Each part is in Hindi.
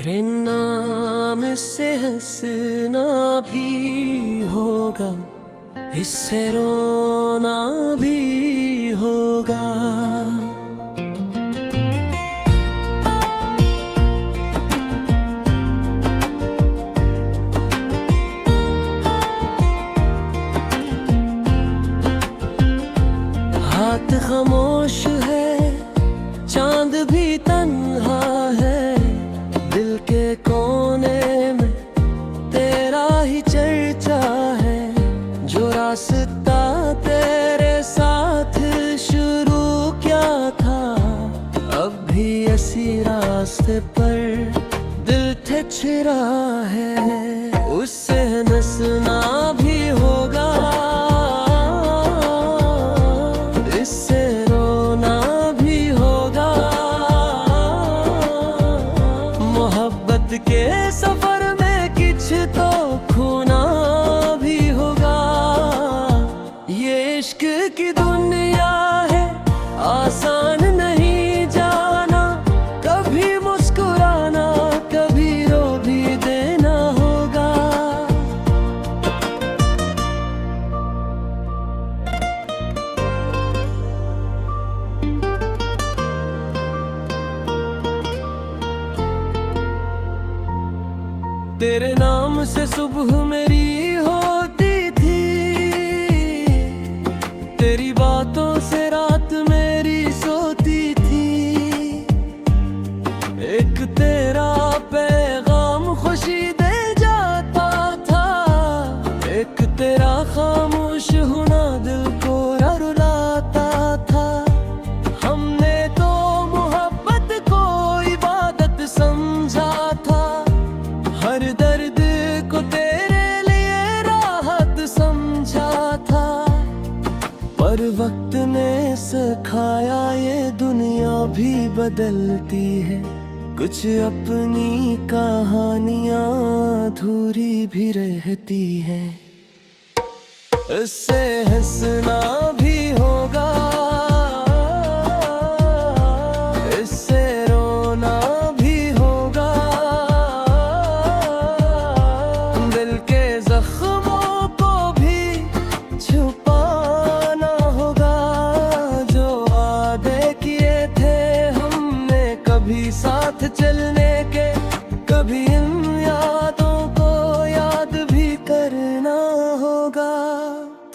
तेरे नाम से हंसना भी होगा, इससे रोना भी होगा। हाथ खामोश है, चांद भी तन्हा है, दिल के कोने में तेरा ही चर्चा है। जो रास्ता तेरे साथ शुरू क्या था, अब भी इसी रास्ते पर दिल ठिठुरा है। उससे नसना भी होगा, इससे रोना भी होगा। मोहब्बत के सफर में कुछ तो खोना भी होगा। ये इश्क की दुनिया है, आसान नहीं जाना। कभी मुस्कुराना, कभी रो भी देना होगा। तेरे नाम से सुबह मेरी होती थी, तेरी बातों से रात मेरी सोती थी। एक तेरा पैगाम खुशी दे जाता था, एक तेरा खामोश होना दिल को रुलाता था। हमने तो मोहब्बत को इबादत समझा था, हर दर्द को तेरे लिए राहत समझा था। पर वक्त ने सिखाया ये दुनिया भी बदलती है, कुछ अपनी कहानियां अधूरी भी रहती है। इससे हंसना भी होगा, इससे रोना भी होगा। दिल के जख्मों को भी छुपाना होगा। जो वादे किए थे हमने कभी साथ चलने के, कभी इन यादों को याद भी करना होगा।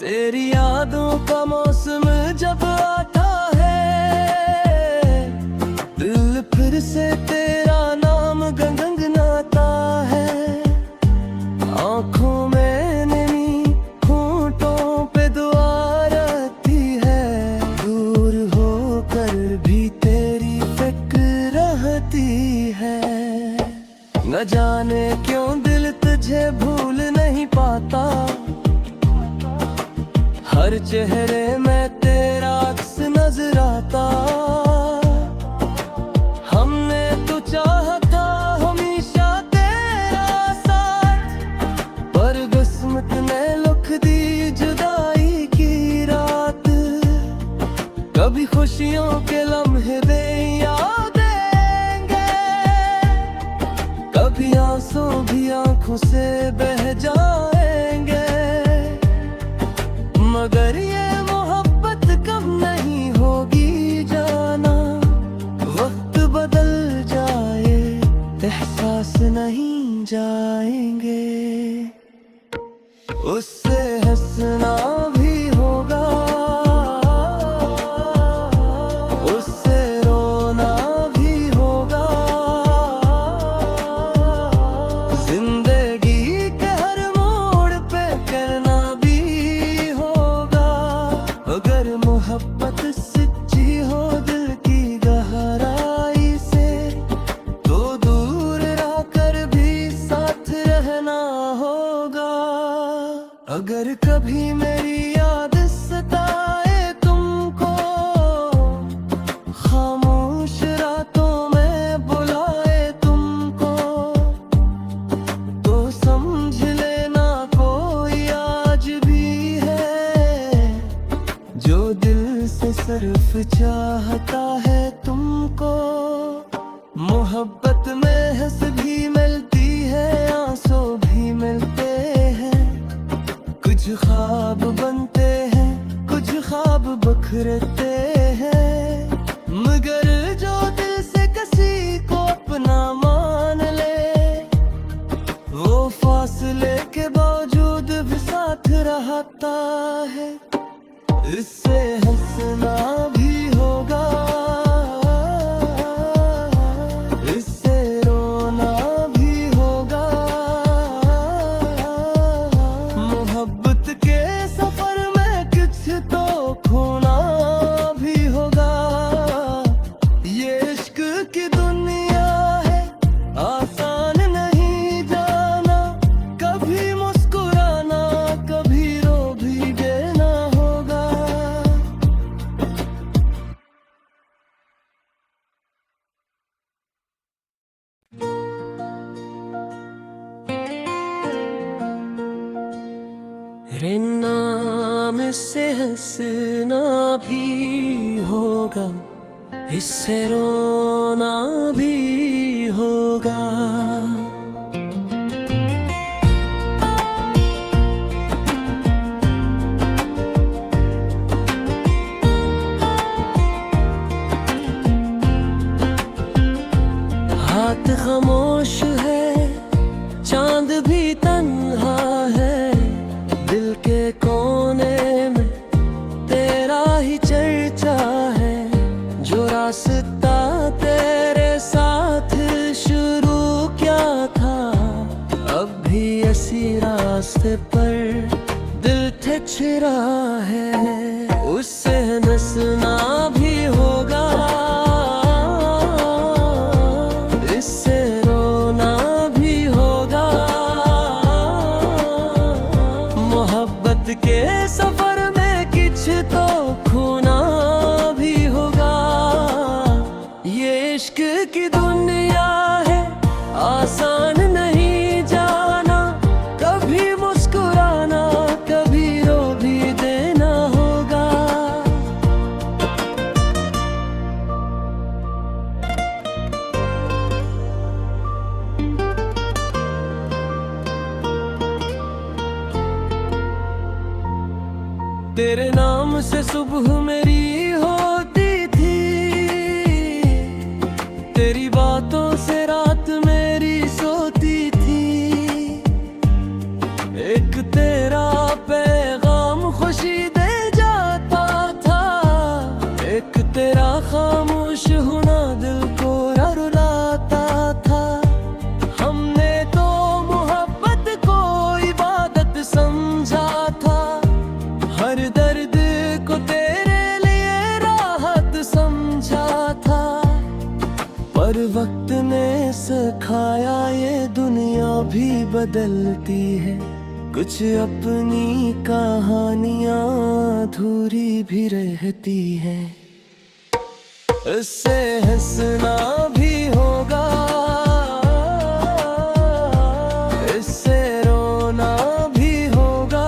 तेरी यादों का मौसम जब आता है, दिल फिर से तेरा नाम गुनगुनाता है। आँखों में नमी, होठों पे दुआ रहती है। दूर होकर भी तेरी फिक्र रहती है। न जाने क्यों दिल तुझे भूल नहीं पाता, हर चेहरे में तेरा अक्स नजर आता। हमने तो चाहा था हमेशा तेरा साथ, पर किस्मत ने लिख दी जुदाई की रात। कभी खुशियों के लम्हे दे याद देंगे, कभी आंसू भी आंखों से बह जाएंगे। मगर ये मोहब्बत कब नहीं होगी जाना। वक्त बदल जाए, एहसास नहीं जाएंगे। उससे हंसना भी होगा, उससे रोना भी होगा। जिंदगी के हर मोड़ पे करना भी होगा। अगर मोहब्बत सच्ची हो दिल की गहराई से, तो दूर रहकर भी साथ रहना होगा। अगर कभी मेरी याद सताए तुमको, खामोश रातों में बुलाए तुमको, तो समझ लेना कोई आज भी है, जो दिल से सिर्फ चाहता है तुमको। मोहब्बत में हंस भी मिलती है, आंसू भी मिलते हैं। कुछ ख्वाब बनते हैं, कुछ ख्वाब बिखरते हैं। मगर जो दिल से किसी को अपना मान ले, वो फासले के बावजूद भी साथ रहता है। इससे हंसना भी होगा, इससे रोना भी होगा। मोहब्बत के सफर में कुछ तो खोना भी होगा। ये इश्क की दुनिया है, आसान नहीं जाना। कभी मुस्कुराना, कभी रो भी देना होगा। तेरे नाम से हंसना भी होगा, इससे रोना भी होगा। हाथ खामोश है, चांद भी तन्हा है। दिल के कोने में तेरा ही चर्चा है। जो रास्ता तेरे साथ शुरू क्या था, अब भी इसी रास्ते पर दिल ठिठुरा है। उससे नसना भी होगा, इससे रोना भी होगा। मोहब्बत के सफर में कुछ तो खोना भी होगा। ये इश्क की दुनिया है, आसान नहीं जाना। कभी मुस्कुराना, कभी रो भी देना होगा। तेरे नाम से सुबह मेरी होती थी, तेरी बातों से रात मेरी सोती थी। एक तेरा पैगाम खुशी दे जाता था, एक तेरा खामोश होना दिल को रुलाता था। हमने तो मोहब्बत को इबादत समझा था, हर दर्द को तेरे लिए राहत समझा था। पर वक्त ने सिखाया ये दुनिया भी बदलती है। कुछ अपनी कहानियां अधूरी भी रहती है। इससे हंसना भी होगा, इससे रोना भी होगा।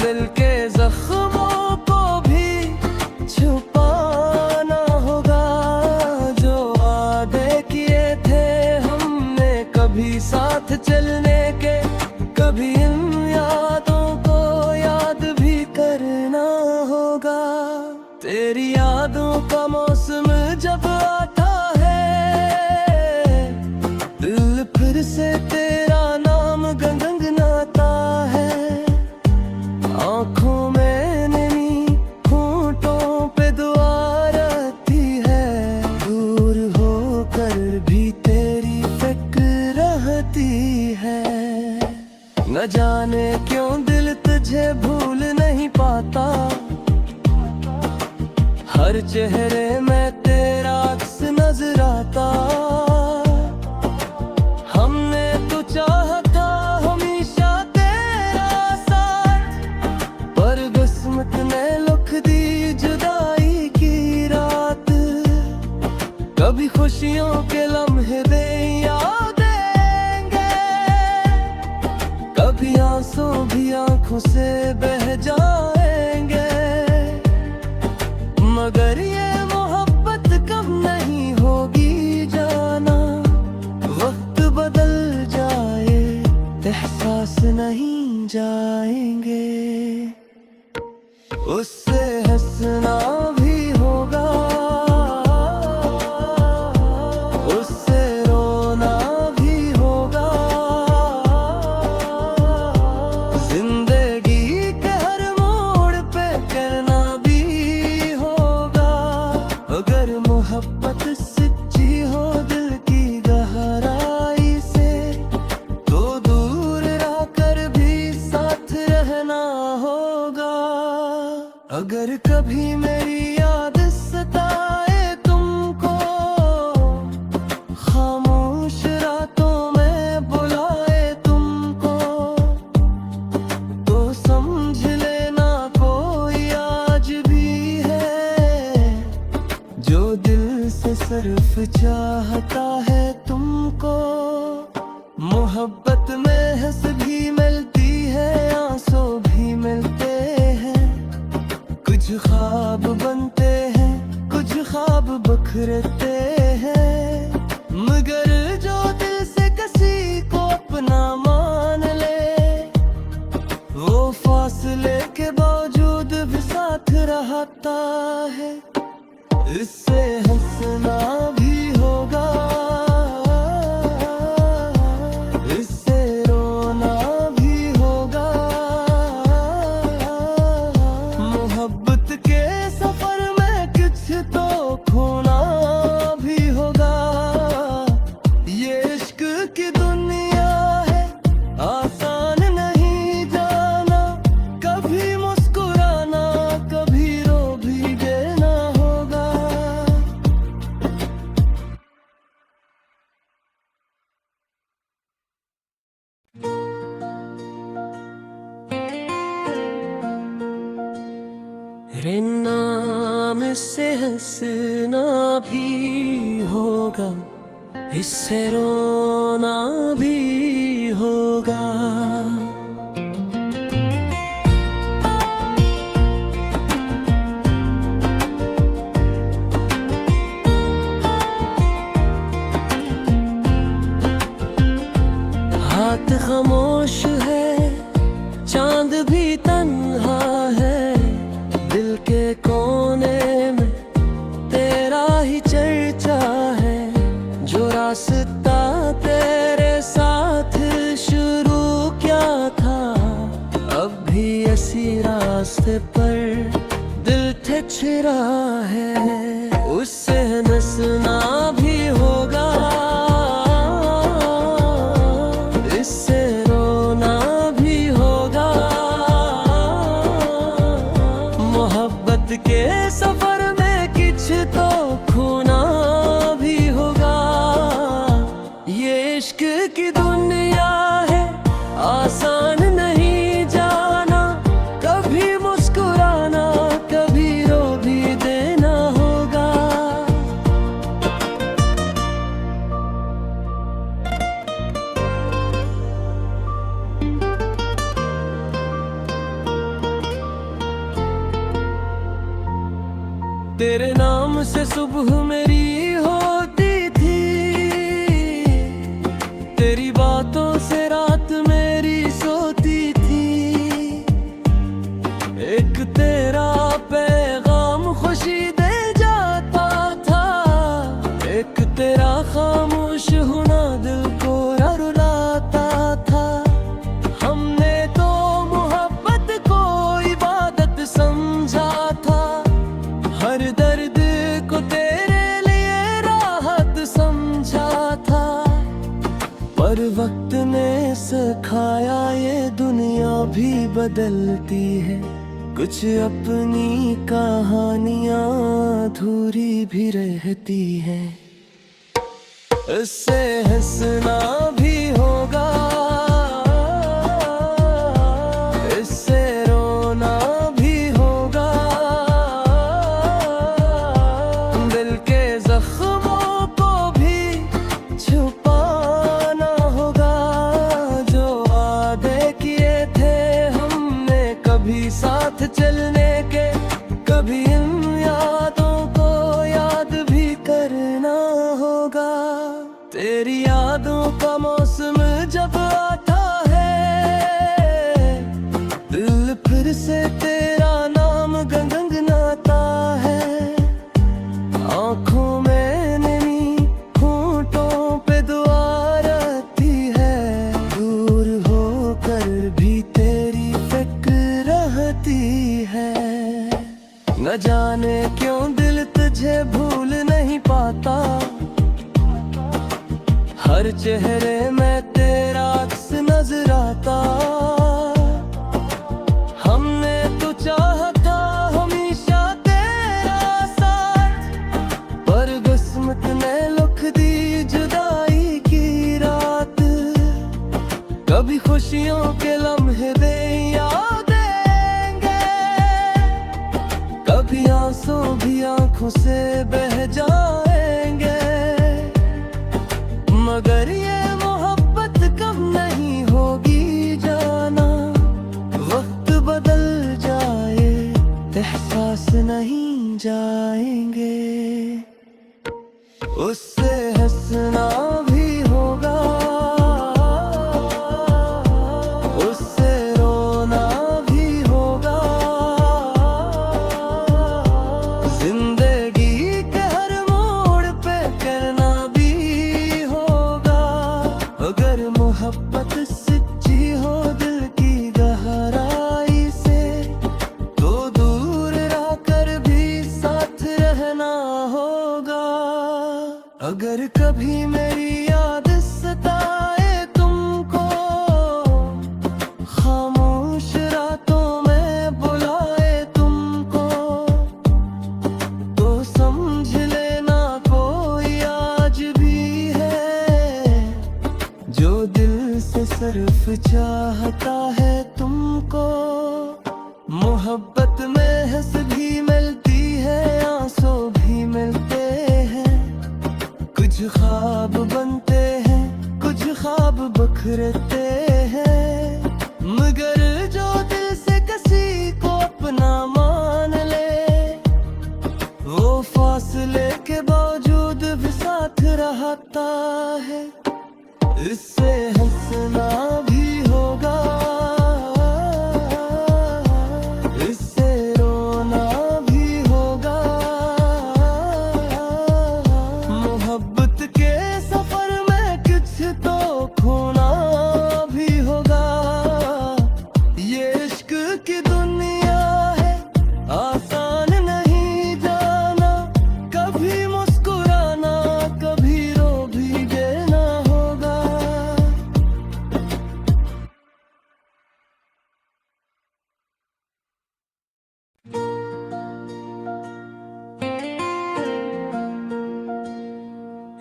दिल के जख्मों को भी छुपाना होगा। जो वादे किए थे हमने कभी साथ चलने के, कभी इन यादों को याद भी करना होगा। तेरी यादों का मौसम जब आता है, दिल फिर से तेरा नाम गुनगुनाता है। आँखों में नमी, होठों पे दुआ रहती है। दूर होकर भी तेरी फिक्र रहती है। न जाने क्यों दिल तुझे भूल नहीं पाता, हर चेहरे में तेरा अक्स नजर आता। हमने तो चाहा था हमेशा तेरा साथ, पर किस्मत ने लिख दी जुदाई की रात। कभी खुशियों के लम्हे दे याद देंगे, कभी आंसू भी आंखों से बह जाएंगे। मगर ये मोहब्बत उससे हंसना भी होगा, उससे रोना भी होगा। जिंदगी के हर मोड़ पे कहना भी होगा। अगर मोहब्बत सच्ची हो दिल की गहराई से, तो दूर रह कर भी साथ रहना होगा। अगर कभी मेरी याद सताए तुमको, खामोश रातों में बुलाए तुमको, तो समझ लेना कोई आज भी है, जो दिल से सिर्फ चाहता है तुमको। मोहब्बत में हंस भी मिलती है, आंसू भी मिलते हैं। कुछ ख्वाब बनते हैं, कुछ ख्वाब बिखरते हैं। मगर जो दिल से किसी को अपना मान ले, वो फासले के बावजूद भी साथ रहता है। इससे हंसना भी होगा, इससे रोना भी होगा। मोहब्बत के सफर में कुछ तो खोना भी होगा। ये इश्क की दुनिया है, आसान नहीं जाना। कभी मुस्कुराना, कभी रो भी देना होगा। तेरे नाम से हंसना भी होगा, इससे रोना भी होगा। हाथ खामोश है, चांद भी तन्हा है। दिल के कोने में तेरा ही चर्चा है। जो रास्ता तेरे साथ शुरू क्या था, अब भी इसी रास्ते पर दिल ठहरा है। उससे नसना भी होगा, इससे रोना भी होगा। मोहब्बत के सफर में कुछ तो खोना भी होगा। ये इश्क की दुनिया है, आसान नहीं जाना। कभी मुस्कुराना, कभी रो भी देना होगा। तेरे नाम से सुबह मेरी होती थी, तेरी बातों से रात मेरी सोती थी। एक तेरा पैगाम खुशी दे जाता था, एक तेरा खामोश होना दिल को रुलाता था। हमने तो मोहब्बत को इबादत समझा था, हर दर्द को तेरे लिए राहत समझा था। पर वक्त ने सिखाया ये दुनिया भी बदलती है। कुछ अपनी कहानियां अधूरी भी रहती है। इससे हंसना भी होगा, इससे रोना भी होगा। दिल के जख्मों को भी छुपाना होगा। जो वादे किए थे हमने कभी साथ चलने के, कभी इन यादों को याद भी करना होगा। तेरी यादों का मौसम न जाने क्यों दिल तुझे भूल नहीं पाता, हर चेहरे में तेरा अक्स नजर आता। हमने तो चाहा था हमेशा तेरा साथ, पर किस्मत ने लिख दी जुदाई की रात। कभी खुशियों के लम्हे दे याद देंगे, कभी आंसू भी आंखों से बह जाएंगे, मगर ये मोहब्बत कब नहीं होगी जाना। वक्त बदल जाए एहसास नहीं जाएंगे, उससे हंसना भी होगा, उससे रोना भी होगा। जिंदगी के हर मोड़ पे करना भी होगा, अगर मोहब्बत सच्ची हो दिल की गहराई से, तो दूर रह कर भी साथ रहना होगा। अगर कभी मेरी याद सताए तुमको, खामोश रातों में बुलाए तुमको, तो समझ लेना कोई आज भी है, जो दिल से सिर्फ चाहता है तुमको। मोहब्बत में हंस भी मिलती है, आंसू भी मिलते हैं, कुछ ख्वाब बनते हैं, कुछ ख्वाब बखरते हैं, मगर जो दिल से किसी को अपना मान ले, वो फासले के बावजूद भी साथ रहता है। इससे हंसना भी होगा, इससे रोना भी होगा। मोहब्बत के सफर में कुछ तो खोना भी होगा। ये इश्क की दुनिया है, आसान नहीं जाना, कभी मुस्कुराना कभी रो भी देना होगा।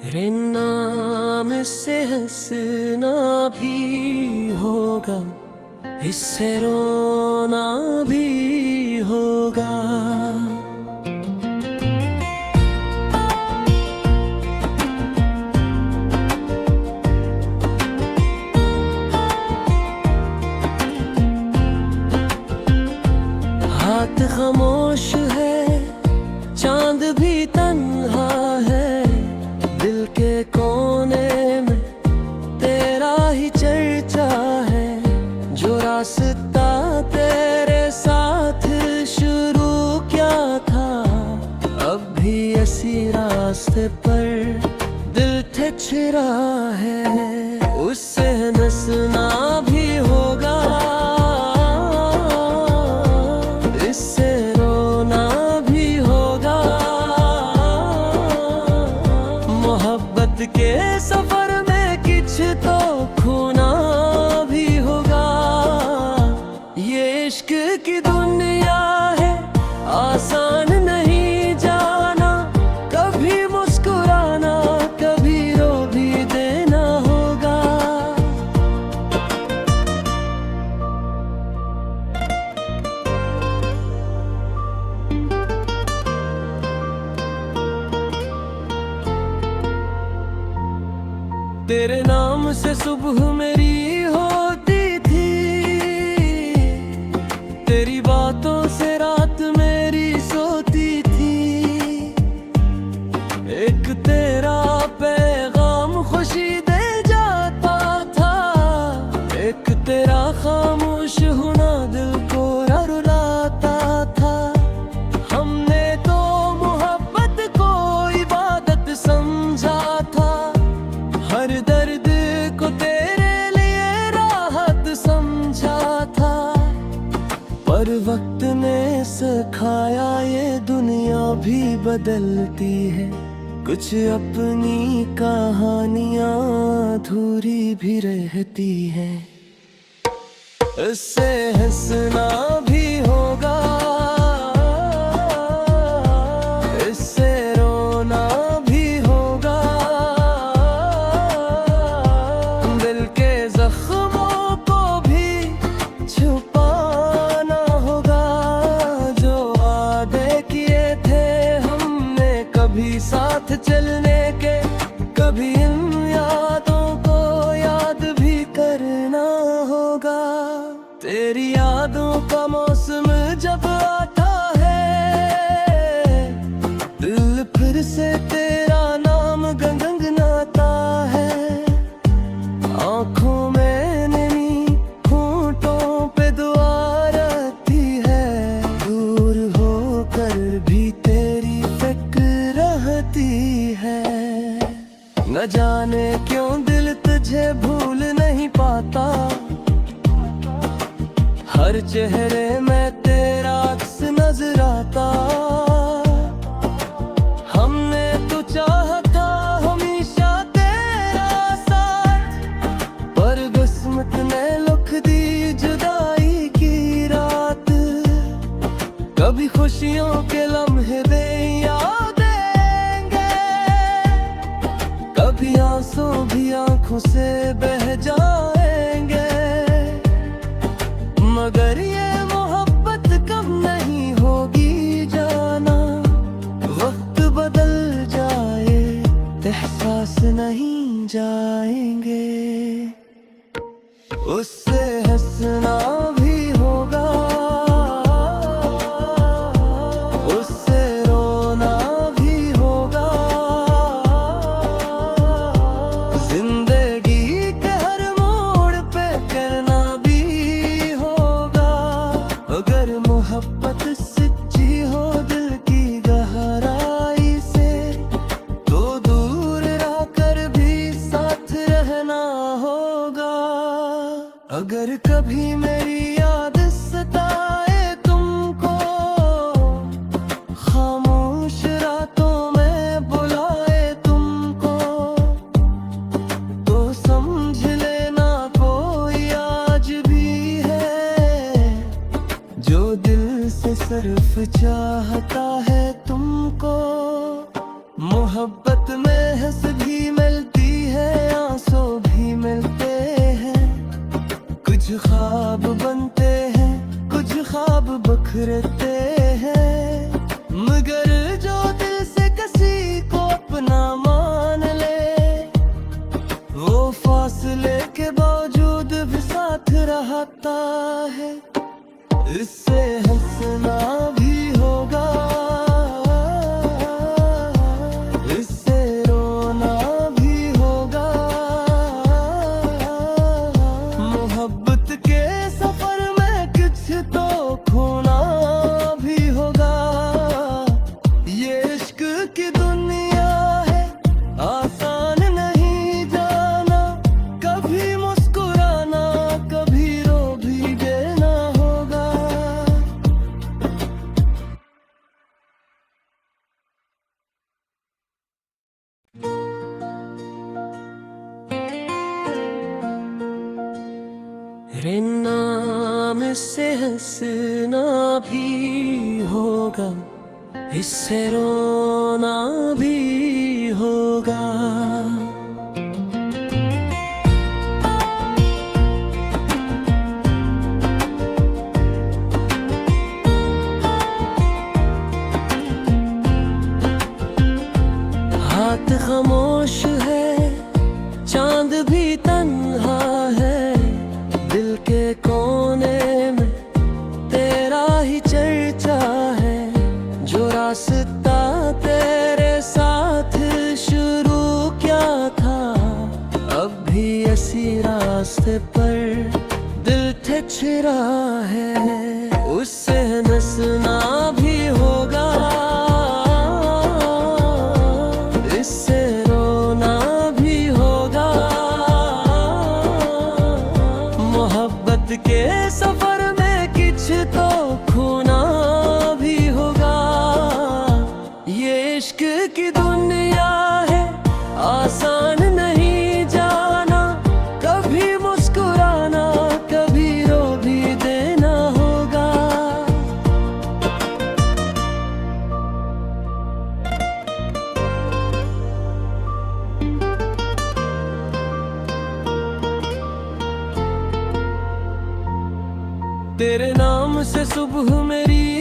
तेरे नाम से हंसना भी होगा, इससे रोना भी होगा। हाथ खामोश है, चांद भी तन्हा है, दिल के कोने में तेरा ही चर्चा है। जो रास्ता तेरे साथ शुरू क्या था, अब भी इसी रास्ते पर दिल ठहरा है। उससे नसना भी होगा, इससे रोना भी होगा। मोहब्बत के सफर में कुछ तो खोना भी होगा। ये इश्क की दुनिया है, आसान नहीं जाना, कभी मुस्कुराना कभी रो भी देना होगा। तेरे नाम से सुबह मेरी होती थी, तेरी बातों से रात मेरी सोती थी। एक तेरा पैगाम खुशी दे जाता था, एक तेरा खामोश होना दिल को रुलाता था। हमने तो मोहब्बत को इबादत समझा था, हर दर्द को तेरे लिए भी बदलती है, कुछ अपनी कहानियां अधूरी भी रहती है। इससे हंसना भी होगा, इससे रोना भी होगा, दिल के जख्मों को भी छुपाना होगा। जो वादे किए थे हमने कभी साथ चलने के, कभी इन यादों को याद भी करना होगा। तेरी यादों का मौसम जब आता है, दिल फिर से तेरा नाम गुनगुनाता है। आँखों में नमी, होठों पे दुआ रहती है, दूर होकर भी तेरी फिक्र रहती है। न जाने क्यों दिल तुझे भूल नहीं पाता, हर चेहरे में तेरा अक्स नजर आता। हमने तो चाहा था हमेशा तेरा साथ, पर किस्मत ने लिख दी जुदाई की रात। कभी खुशियों के लम्हे दे याद देंगे, कभी आंसू भी आंखों से बह जाएंगे, मगर ये मोहब्बत कब नहीं होगी जाना। वक्त बदल जाए एहसास नहीं जाएंगे, उससे हंसना भी होगा, उससे रोना भी होगा। जिंदगी के हर मोड़ पे करना भी होगा, अगर मोहब्बत सच्ची हो दिल की गहराई से, तो दूर रहकर भी साथ रहना होगा। अगर कभी मेरी याद सताए तुमको, खामोश रातों में बुलाए तुमको, तो समझ लेना कोई आज भी है, जो दिल से सिर्फ चाहता है तुमको। मोहब्बत में हंस भी मिलती है, आंसू भी मिलते हैं, कुछ ख्वाब बनते हैं, कुछ ख्वाब बिखरते हैं, मगर जो दिल से किसी को अपना मान ले, वो फासले के बावजूद भी साथ रहता है। इससे हंसना भी होगा, इससे रोना भी होगा, मोहब्बत के सफर में कुछ तो खोना भी होगा। ये इश्क की दुनिया है, आसान नहीं जाना, कभी मुस्कुराना कभी रो भी देना होगा। तेरे नाम से हंसना भी होगा, इससे रोना भी होगा। हाथ खामोश है, चांद भी तन्हा है, दिल के कोने में तेरा ही चर्चा है। जो रास्ता तेरे साथ शुरू क्या था, अब भी इसी रास्ते पर दिल ठहरा है। उससे हंसना भी होगा, इससे रोना भी होगा, मोहब्बत के सफर में कुछ तो खोना भी होगा। की दुनिया है, आसान नहीं जाना। कभी मुस्कुराना, कभी रो भी देना होगा। तेरे नाम से सुबह मेरी